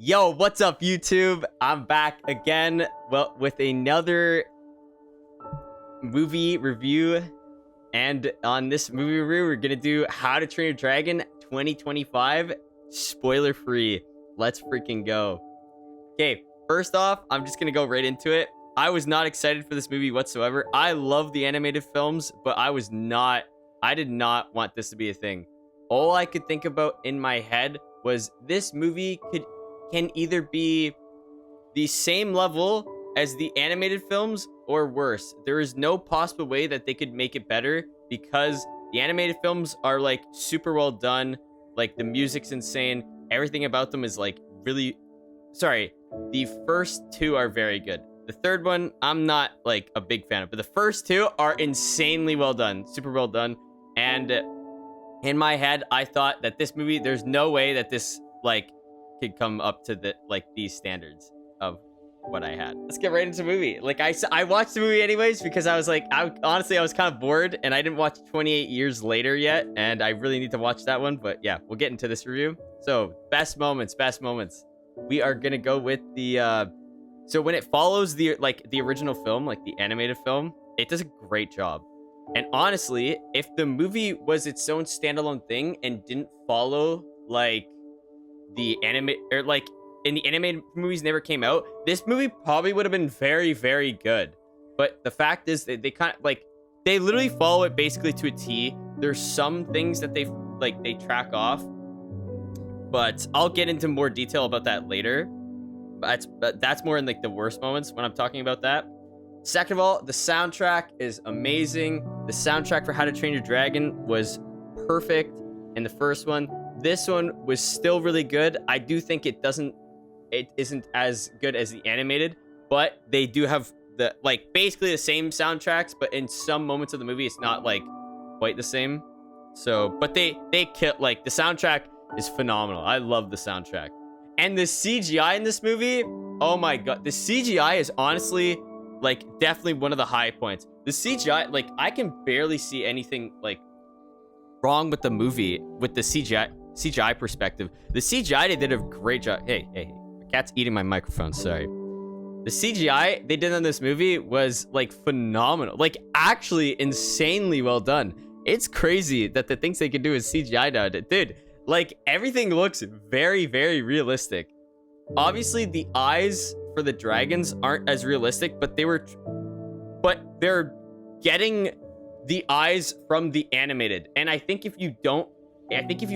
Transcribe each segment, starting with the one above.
Yo, what's up, YouTube? I'm back again, well, with another movie review. And on this movie review, we're gonna do How to Train Your Dragon 2025, spoiler free. Let's freaking go. Okay, first off, I'm just gonna go right into it. I was not excited for this movie whatsoever. I love the animated films, but I did not want this to be a thing. All I could think about in my head was this movie can either be the same level as the animated films or worse. There is no possible way that they could make it better because the animated films are like super well done. Like the music's insane. Everything about them is like really... Sorry, the first two are very good. The third one, I'm not like a big fan of, but the first two are insanely well done. Super well done. And in my head, I thought that this movie, there's no way that this like could come up to these standards of what I had. Let's get right into the movie. Like I watched the movie anyways because I was like, honestly I was kind of bored and I didn't watch 28 Years Later yet, and I really need to watch that one. But yeah, we'll get into this review. So best moments. We are gonna go with the so when it follows the original film, like the animated film, it does a great job. And honestly, if the movie was its own standalone thing and didn't follow like the anime, or like in the animated movies never came out, this movie probably would have been very, very good. But the fact is that they kind of like, they literally follow it basically to a T. There's some things that they track off, but I'll get into more detail about that later. But that's more in like the worst moments when I'm talking about that. Second of all, the soundtrack is amazing. The soundtrack for How to Train Your Dragon was perfect in the first one. This one was still really good. I do think it isn't as good as the animated, but they do have the basically the same soundtracks, but in some moments of the movie it's not like quite the same. So, but they kill, like the soundtrack is phenomenal. I love the soundtrack. And the CGI in this movie, oh my god, the CGI is honestly like definitely one of the high points. The CGI, like I can barely see anything like wrong with the movie with the CGI perspective. The CGI, they did a great job. Hey, my cat's eating my microphone, sorry. The CGI they did on this movie was like phenomenal, like actually insanely well done. It's crazy that the things they could do with CGI now, dude. Like everything looks very, very realistic. Obviously the eyes for the dragons aren't as realistic, but they're getting the eyes from the animated. And I think if you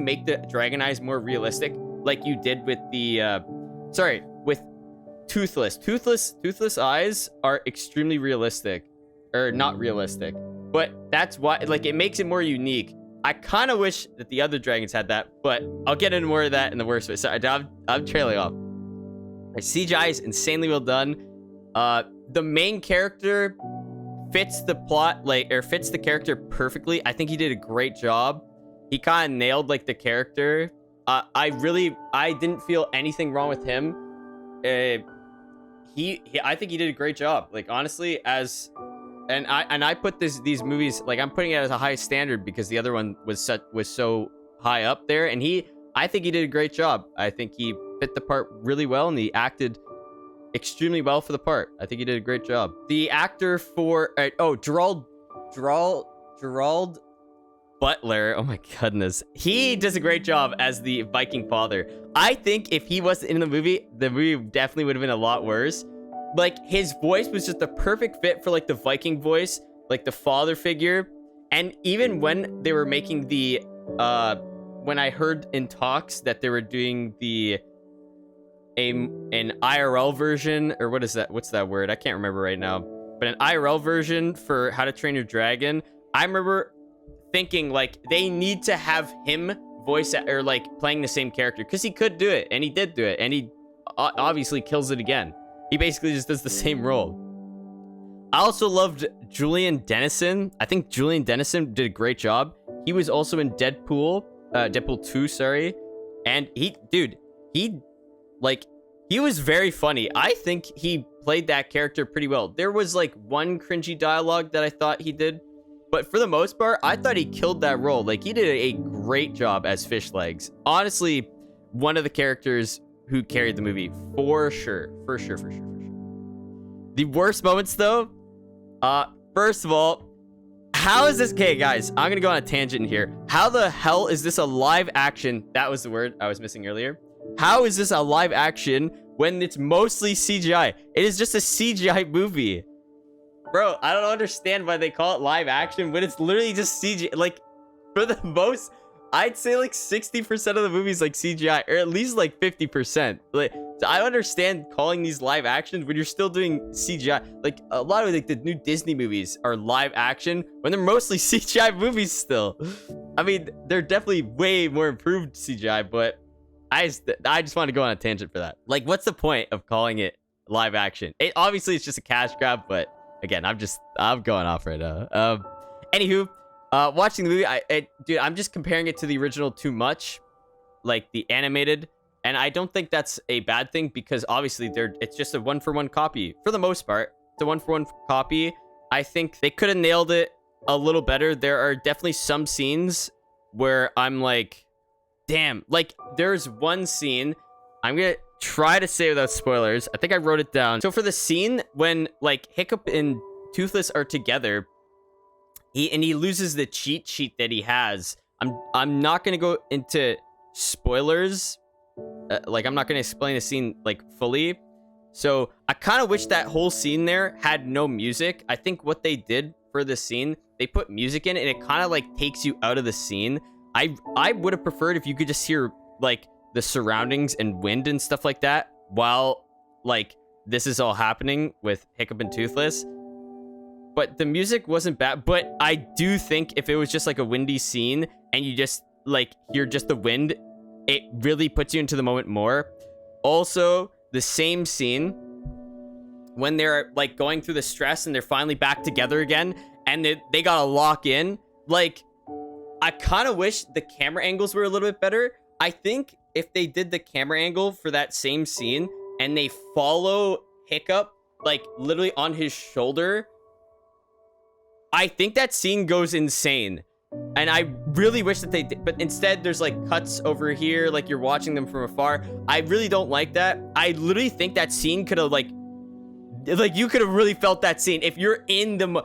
make the dragon eyes more realistic, like you did with the with toothless eyes are extremely realistic, or not realistic, but that's why like it makes it more unique. I kind of wish that the other dragons had that, but I'll get into more of that in the worst way. Sorry, I'm trailing off. The CGI is insanely well done. The main character fits the plot, fits the character perfectly. I think he did a great job. He kind of nailed like the character. I didn't feel anything wrong with him. I think he did a great job. Like honestly, I put these movies, like I'm putting it as a high standard because the other one was so high up there, and I think he did a great job. I think he fit the part really well, and he acted extremely well for the part. I think he did a great job. The actor for Gerald Butler, oh my goodness, he does a great job as the Viking father. I think if he wasn't in the movie definitely would have been a lot worse. Like his voice was just the perfect fit for like the Viking voice, like the father figure. And even when they were making the when I heard in talks that they were doing an IRL version, or what's that word? I can't remember right now. But an IRL version for How to Train Your Dragon, I remember thinking like they need to have him voice or like playing the same character, because he could do it, and he did do it, and he obviously kills it again. He basically just does the same role. I also loved Julian Dennison. I think Julian Dennison did a great job. He was also in Deadpool 2, sorry. And he was very funny. I think he played that character pretty well. There was like one cringy dialogue that I thought he did, but for the most part, I thought he killed that role. Like he did a great job as Fish Legs. Honestly, one of the characters who carried the movie for sure. For sure. The worst moments though, first of all, how is this? Okay, guys, I'm gonna go on a tangent here. How the hell is this a live action? That was the word I was missing earlier. How is this a live action when it's mostly CGI? It is just a CGI movie. Bro, I don't understand why they call it live action when it's literally just CGI. Like, for the most, I'd say like 60% of the movie's like CGI, or at least like 50%. Like, so I understand calling these live actions when you're still doing CGI. Like, a lot of like the new Disney movies are live action when they're mostly CGI movies still. I mean, they're definitely way more improved CGI, but I just want to go on a tangent for that. Like, what's the point of calling it live action? Obviously it's just a cash grab, but again, I'm going off right now. Anywho, watching the movie, dude, I'm just comparing it to the original too much, like the animated, and I don't think that's a bad thing because obviously it's just a one-for-one copy for the most part. It's a one-for-one copy. I think they could have nailed it a little better. There are definitely some scenes where I'm like, damn, like there's one scene, I'm gonna try to say without spoilers. I think I wrote it down. So for the scene when like Hiccup and Toothless are together, he loses the cheat sheet that he has. I'm not gonna go into spoilers. Like I'm not gonna explain the scene like fully. So I kind of wish that whole scene there had no music. I think what they did for the scene, they put music in and it kind of like takes you out of the scene. I would have preferred if you could just hear like the surroundings and wind and stuff like that while like this is all happening with Hiccup and Toothless. But the music wasn't bad, but I do think if it was just like a windy scene and you just like hear just the wind, it really puts you into the moment more. Also, the same scene when they're like going through the stress and they're finally back together again and they gotta lock in, like I kind of wish the camera angles were a little bit better. I think if they did the camera angle for that same scene and they follow Hiccup like literally on his shoulder, I think that scene goes insane. And I really wish that they did, but instead there's like cuts over here, like you're watching them from afar. I really don't like that. I literally think that scene could have like you could have really felt that scene if you're in the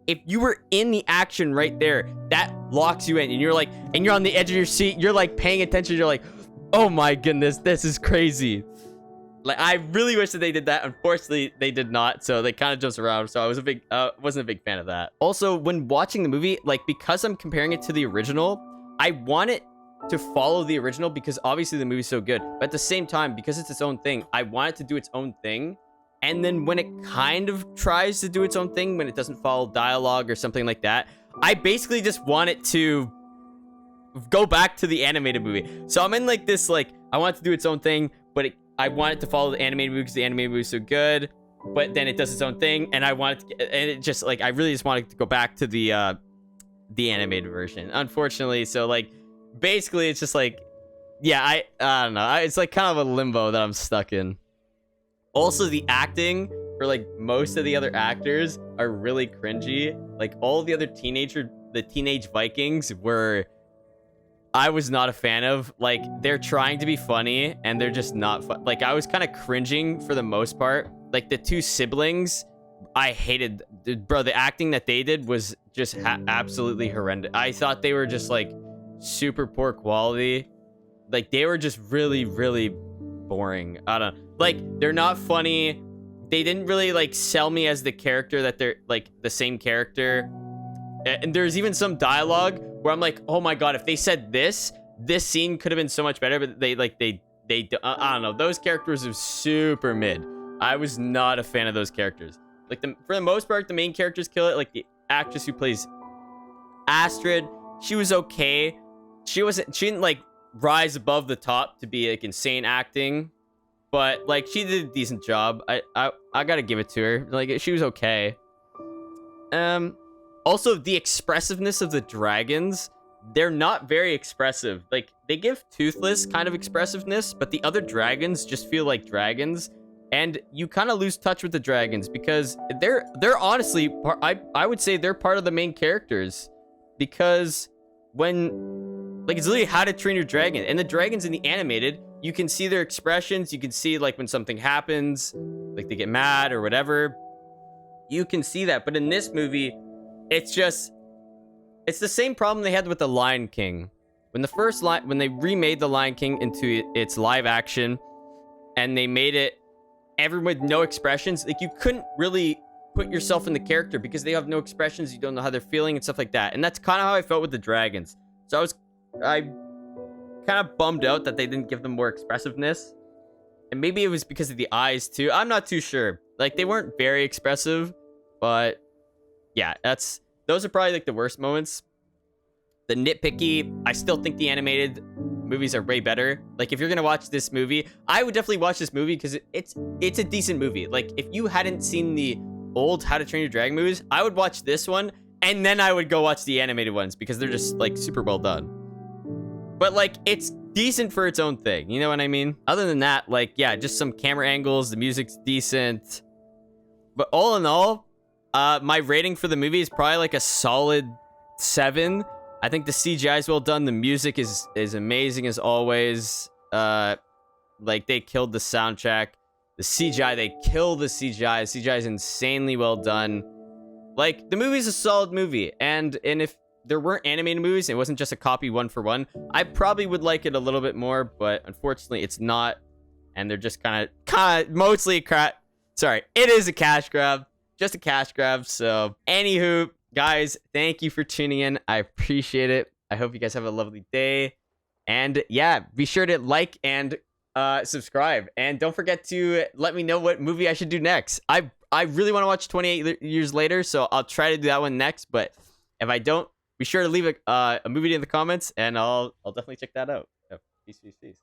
if you were in the action right there, that locks you in and you're like, and you're on the edge of your seat, you're like paying attention, you're like, oh my goodness, this is crazy. Like, I really wish that they did that. Unfortunately, they did not, so they kind of jumps around, so I was wasn't a big fan of that. Also, when watching the movie, like, because I'm comparing it to the original, I want it to follow the original because obviously the movie's so good, but at the same time, because it's its own thing, I want it to do its own thing. And then when it kind of tries to do its own thing, when it doesn't follow dialogue or something like that, I basically just want it to go back to the animated movie. So I'm in like this, like, I want it to do its own thing, but I want it to follow the animated movie because the animated movie is so good, but then it does its own thing, and I want it to, and it just, like, I really just want it to go back to the animated version, unfortunately. So, like, basically, it's just like, yeah, I don't know. It's like kind of a limbo that I'm stuck in. Also, the acting for like most of the other actors are really cringy. Like all the other teenage Vikings were, I was not a fan of. Like they're trying to be funny and they're just not fun. Like I was kind of cringing for the most part. Like the two siblings, I hated, bro. The acting that they did was just absolutely horrendous. I thought they were just like super poor quality. Like they were just really, really boring. I don't know. Like they're not funny. They didn't really like sell me as the character that they're like the same character. And there's even some dialogue where I'm like, oh my god, if they said this scene could have been so much better. But they I don't know. Those characters are super mid. I was not a fan of those characters. Like for the most part, the main characters kill it. Like the actress who plays Astrid, she was okay. She didn't like rise above the top to be like insane acting, but like she did a decent job. I gotta give it to her. Like she was okay. Also the expressiveness of the dragons, they're not very expressive. Like they give Toothless kind of expressiveness, but the other dragons just feel like dragons, and you kind of lose touch with the dragons because they're honestly I would say they're part of the main characters, because when Like, it's literally How to Train Your Dragon. And the dragons in the animated, you can see their expressions. You can see, like, when something happens, like, they get mad or whatever. You can see that. But in this movie, it's just... It's the same problem they had with The Lion King. When they remade The Lion King into its live action, and they made it everyone with no expressions, like, you couldn't really put yourself in the character because they have no expressions. You don't know how they're feeling and stuff like that. And that's kind of how I felt with the dragons. So I kind of bummed out that they didn't give them more expressiveness. And maybe it was because of the eyes too. I'm not too sure. Like, they weren't very expressive, but yeah, those are probably like the worst moments. The nitpicky, I still think the animated movies are way better. Like, if you're gonna watch this movie, I would definitely watch this movie because it's a decent movie. Like, if you hadn't seen the old How to Train Your Dragon movies, I would watch this one and then I would go watch the animated ones because they're just like super well done. But like, it's decent for its own thing, you know what I mean? Other than that, like, yeah, just some camera angles, the music's decent. But all in all, my rating for the movie is probably like a solid 7. I think the CGI is well done. The music is amazing as always. Like, they killed the soundtrack. The CGI, they kill the CGI. The CGI is insanely well done. Like, the movie's a solid movie. And if there weren't animated movies, it wasn't just a copy one for one, I probably would like it a little bit more, but unfortunately it's not. And they're just kind of mostly sorry, it is a cash grab. Just a cash grab. So, anywho, guys, thank you for tuning in. I appreciate it. I hope you guys have a lovely day. And yeah, be sure to like and subscribe. And don't forget to let me know what movie I should do next. I really want to watch 28 Years Later, so I'll try to do that one next. But if I don't, be sure to leave a movie in the comments, and I'll definitely check that out. Peace, peace, peace.